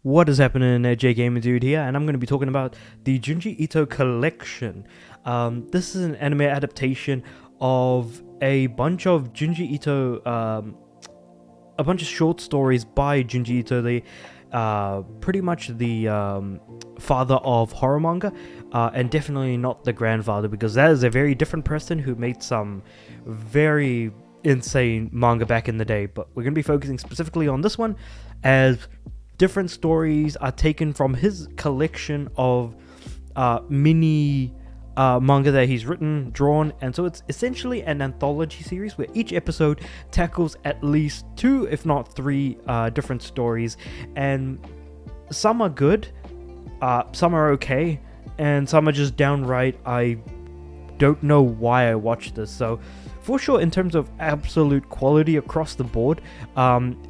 What is happening, J Gamer Dude here, and I'm going to be talking about the Junji Ito collection. This is an anime adaptation of a bunch of Junji Ito, a bunch of short stories by Junji Ito, the pretty much the father of horror manga, and definitely not the grandfather, because that is a very different person who made some very insane manga back in the day. But we're going to be focusing specifically on this one, as different stories are taken from his collection of mini manga that he's written, drawn, and so it's essentially an anthology series where each episode tackles at least 2, if not 3 different stories, and some are good, some are okay, and some are just downright I don't know why I watched this. So for sure, in terms of absolute quality across the board,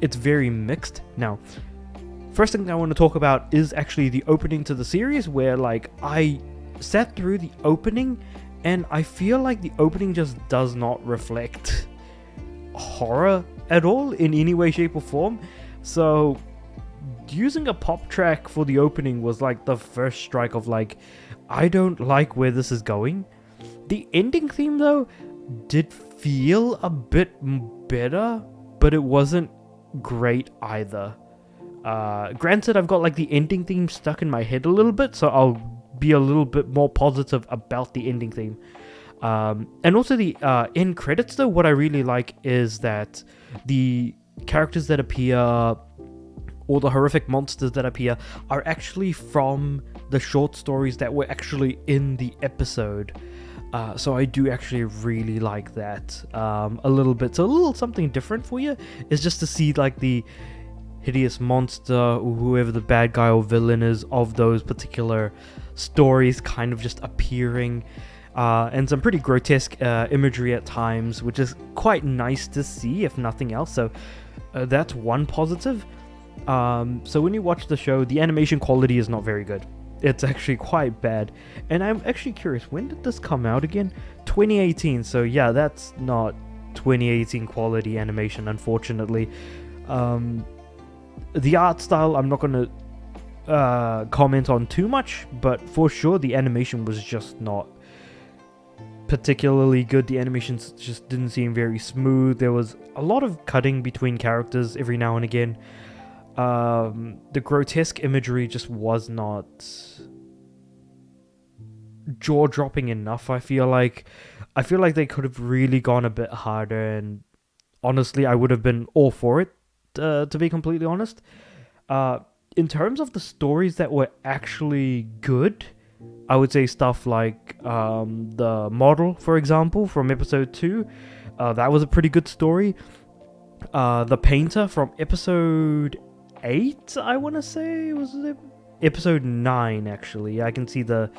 it's very mixed. Now, first thing I want to talk about is actually the opening to the series, where I sat through the opening and I feel like the opening just does not reflect horror at all in any way, shape or form. So using a pop track for the opening was like the first strike of I don't like where this is going. The ending theme though did feel a bit better, but it wasn't great either. Granted, I've got the ending theme stuck in my head a little bit, so I'll be a little bit more positive about the ending theme. And also the end credits though, what I really like is that the characters that appear, or the horrific monsters that appear, are actually from the short stories that were actually in the episode. So I do actually really like that a little bit. So a little something different for you is just to see the hideous monster, or whoever the bad guy or villain is of those particular stories, kind of just appearing, and some pretty grotesque imagery at times, which is quite nice to see, if nothing else. So that's one positive. So when you watch the show, the animation quality is not very good. It's actually quite bad, and I'm actually curious, when did this come out again? 2018. So yeah, that's not 2018 quality animation, unfortunately. The art style, I'm not going to comment on too much, but for sure the animation was just not particularly good. The animations just didn't seem very smooth. There was a lot of cutting between characters every now and again. The grotesque imagery just was not jaw-dropping enough. I feel like they could have really gone a bit harder, and honestly I would have been all for it, to be completely honest. In terms of the stories that were actually good, I would say stuff like the model, for example, from episode 2. That was a pretty good story. The painter from episode 8, I want to say, was it episode 9 actually. I can see the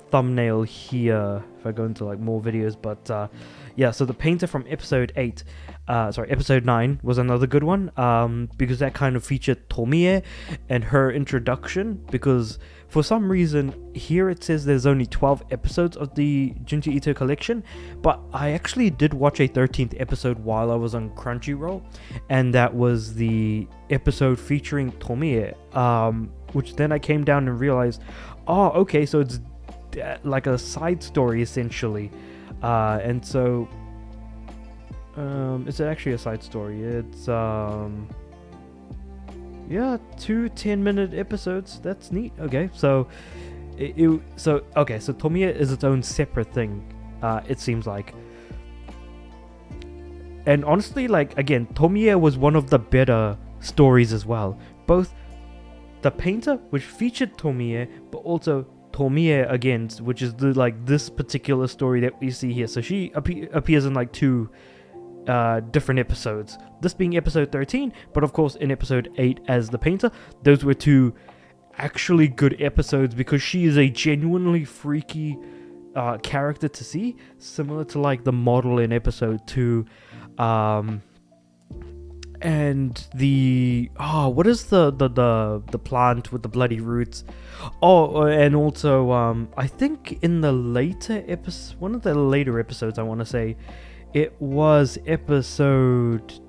thumbnail here if I go into more videos, but yeah, so the painter from episode 9 was another good one, because that kind of featured Tomie and her introduction, because for some reason here it says there's only 12 episodes of the Junji Ito collection, but I actually did watch a 13th episode while I was on Crunchyroll, and that was the episode featuring Tomie, which then I came down and realized, oh okay, so it's like a side story essentially. And so it's actually a side story. It's yeah, 2 10-minute episodes. That's neat. Okay, so so Tomie is its own separate thing, it seems like. And honestly, again, Tomie was one of the better stories as well. Both the painter, which featured Tomie, but also Tomie again, which is the this particular story that we see here. So she appears in 2 different episodes, this being episode 13, but of course in episode 8 as the painter. Those were 2 actually good episodes, because she is a genuinely freaky character to see, similar to the model in episode 2. And the what is the plant with the bloody roots? And also I think in the later episode, one of the later episodes, I want to say it was episode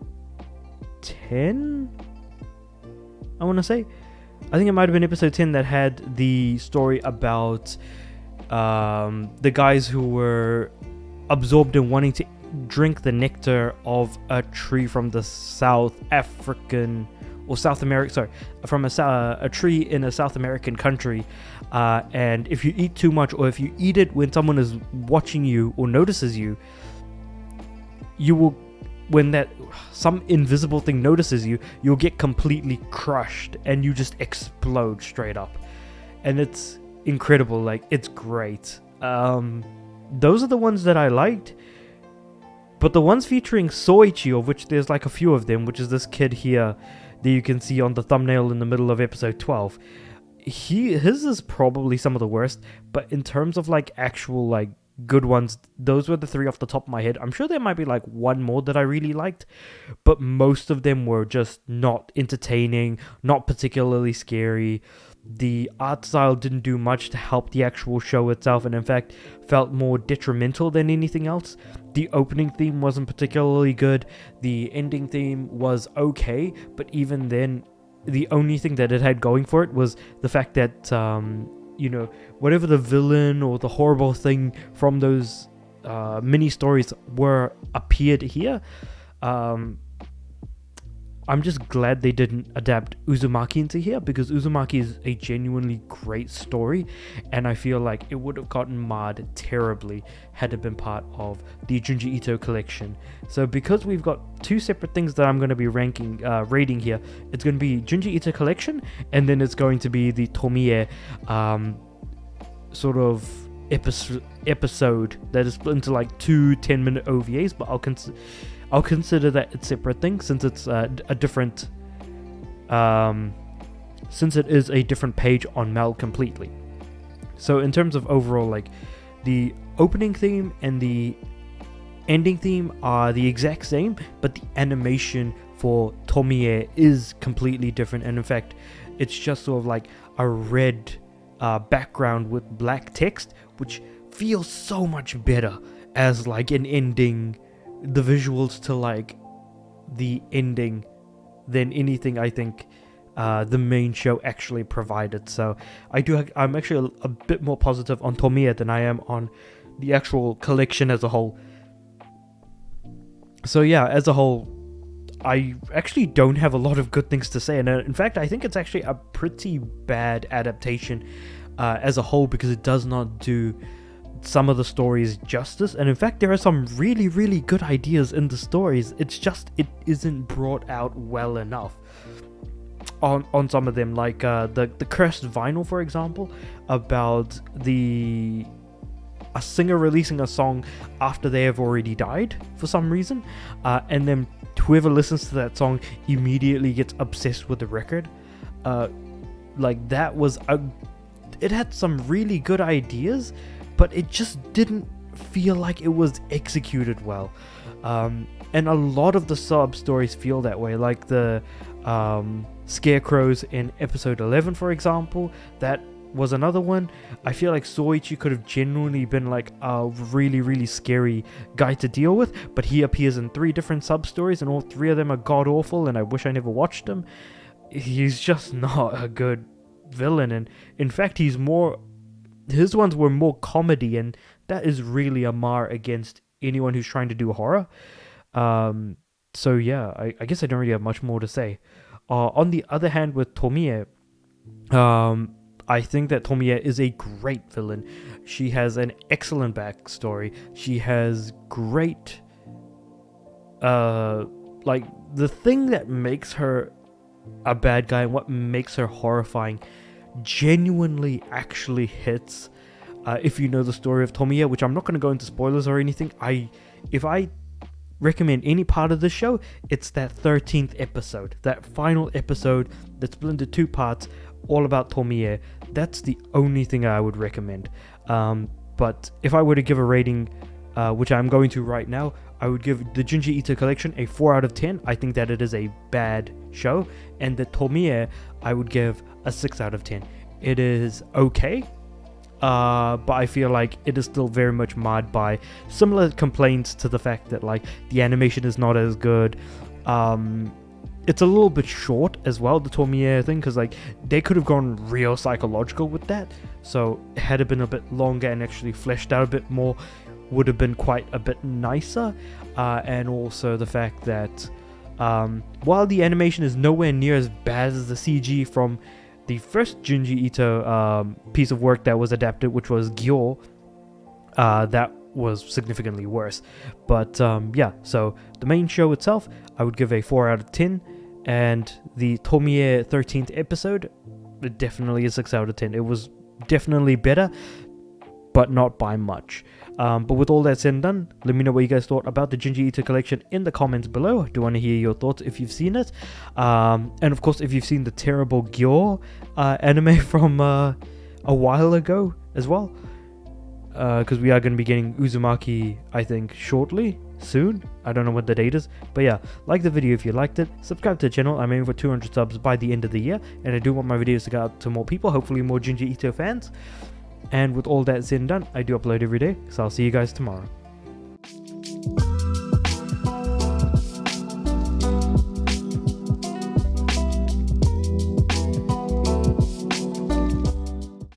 10, I want to say, I think it might have been episode 10 that had the story about the guys who were absorbed in wanting to drink the nectar of a tree from the South African or South America, sorry, from a tree in a South American country, and if you eat too much, or if you eat it when someone is watching you or notices you, you will, when that some invisible thing notices you, you'll get completely crushed and you just explode straight up, and it's incredible. Like, it's great. Those are the ones that I liked. But the ones featuring Soichi, of which there's like a few of them, which is this kid here that you can see on the thumbnail in the middle of episode 12, his is probably some of the worst. But in terms of like actual like good ones, those were the three off the top of my head. I'm sure there might be like one more that I really liked, but most of them were just not entertaining, not particularly scary. The art style didn't do much to help the actual show itself, and in fact felt more detrimental than anything else. The opening theme wasn't particularly good. The ending theme was okay, but even then, the only thing that it had going for it was the fact that whatever the villain or the horrible thing from those mini stories appeared here. I'm just glad they didn't adapt Uzumaki into here, because Uzumaki is a genuinely great story, and I feel like it would have gotten marred terribly had it been part of the Junji Ito collection. So because we've got two separate things that I'm going to be rating here, it's going to be Junji Ito collection, and then it's going to be the Tomie sort of episode that is split into like two 10-minute OVAs, but I'll consider that a separate thing, since it's a different, since it is a different page on Mel completely. So in terms of overall, like, the opening theme and the ending theme are the exact same, but the animation for Tomie is completely different, and in fact, it's just sort of like a red background with black text, which feels so much better as like an ending. The visuals to like the ending than anything I think the main show actually provided. So I'm actually a bit more positive on Tomie than I am on the actual collection as a whole. So yeah, as a whole, I actually don't have a lot of good things to say, and in fact I think it's actually a pretty bad adaptation as a whole, because it does not do some of the stories justice, and in fact there are some really, really good ideas in the stories. It's just it isn't brought out well enough on some of them, like the cursed vinyl, for example, about a singer releasing a song after they have already died for some reason, and then whoever listens to that song immediately gets obsessed with the record. Like, that was it had some really good ideas, but it just didn't feel like it was executed well. And a lot of the sub-stories feel that way, like the scarecrows in episode 11, for example. That was another one. I feel like Soichi could have genuinely been like a really, really scary guy to deal with, but he appears in 3 different sub-stories, and all 3 of them are god-awful, and I wish I never watched them. He's just not a good villain, and in fact his ones were more comedy, and that is really a mar against anyone who's trying to do horror. So yeah, I guess I don't really have much more to say. On the other hand, with Tomie, I think that Tomie is a great villain. She has an excellent backstory. She has great, like, the thing that makes her a bad guy and what makes her horrifying genuinely actually hits. If you know the story of Tomie, which I'm not going to go into spoilers or anything, if I recommend any part of the show, it's that 13th episode, that final episode that's split into 2 parts, all about Tomie. That's the only thing I would recommend. But if I were to give a rating, which I'm going to right now, I would give the Junji Ito collection a 4 out of 10. I think that it is a bad show. And the Tomie, I would give a 6 out of 10. It is okay, but I feel like it is still very much marred by similar complaints to the fact that, like, the animation is not as good. it's a little bit short as well, the Tormiere thing, because like they could have gone real psychological with that. So had it been a bit longer and actually fleshed out a bit more, would have been quite a bit nicer. And also the fact that while the animation is nowhere near as bad as the CG from the first Junji Ito piece of work that was adapted, which was Gyo, that was significantly worse. But yeah, so the main show itself, I would give a 4 out of 10, and the Tormiere 13th episode, it definitely a 6 out of 10. It was definitely better, but not by much. But with all that said and done, let me know what you guys thought about the Junji Ito collection in the comments below. I do want to hear your thoughts if you've seen it. And of course, if you've seen the terrible Gyo anime from a while ago as well. Because we are going to be getting Uzumaki, I think, soon. I don't know what the date is. But yeah, like the video if you liked it. Subscribe to the channel. I'm aiming for 200 subs by the end of the year. And I do want my videos to go out to more people, hopefully more Junji Ito fans. And with all that said and done, I do upload every day, so I'll see you guys tomorrow.